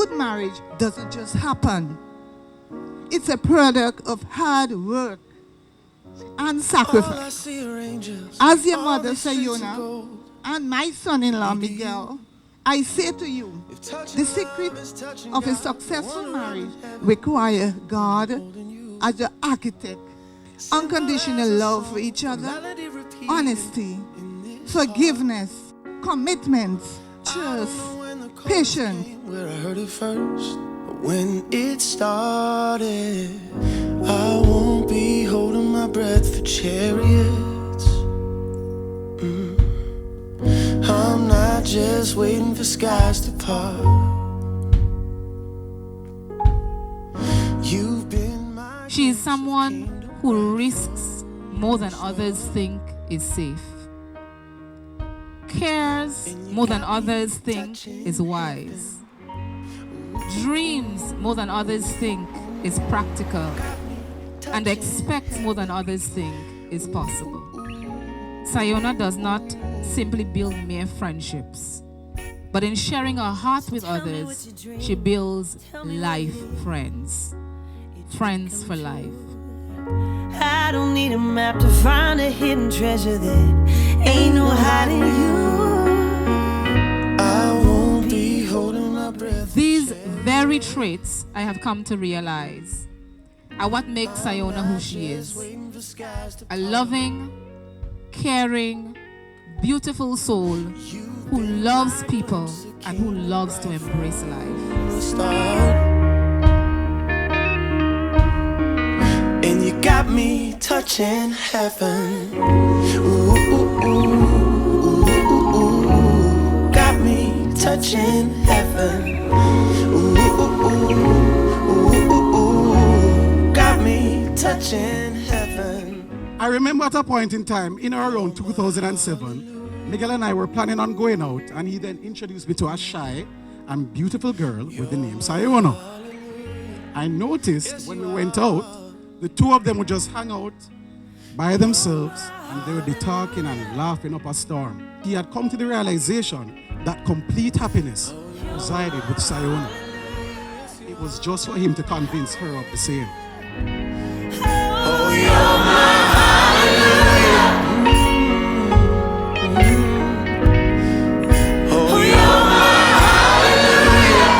good marriage doesn't just happen. It's a product of hard work and sacrifice. As your mother, Siona, and my son-in-law, Miguel, I say to you, the secret of a successful marriage requires God as the architect, unconditional love for each other, honesty, forgiveness, commitment, trust, patience. Where I heard it first, but when it started, I won't be holding my breath for chariots. I'm not just waiting for skies to part. You've been my. She is someone who risks more than others think is safe, cares more than others think is wise, dreams more than others think is practical, and expects more than others think is possible. Siona does not simply build mere friendships, but in sharing her heart with others, she builds life friends. Friends for life. I don't need a map to find a hidden treasure that ain't no hiding you. I won't be holding my breath. These very traits I have come to realize are what makes Siona who she is. A loving, caring, beautiful soul who loves people and who loves to embrace life. And you got me touching heaven. Ooh, ooh, ooh, ooh, ooh. Got me touching heaven. Ooh, ooh, ooh, ooh, ooh. Got me touching heaven. I remember at a point in time, in or around 2007, Miguel and I were planning on going out, and he then introduced me to a shy and beautiful girl with the name Siona. I noticed when we went out, the two of them would just hang out by themselves, and they would be talking and laughing up a storm. He had come to the realization that complete happiness resided with Siona. It was just for him to convince her of the same. Oh, you're my hallelujah. Oh, you're my hallelujah.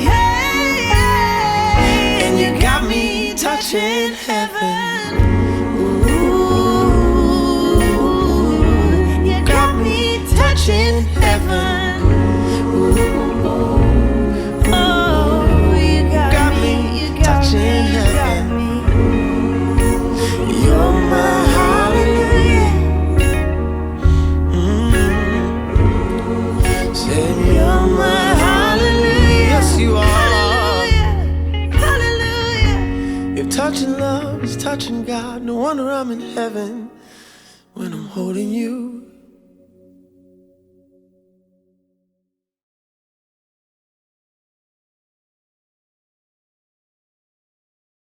Yeah. And you got me touching heaven. Ooh, you got me touching heaven. Ooh, oh, you got me touching heaven. You're my hallelujah. Say you're my hallelujah. Yes, you are. Hallelujah. If touching love is touching God, no wonder I'm in heaven when I'm holding you.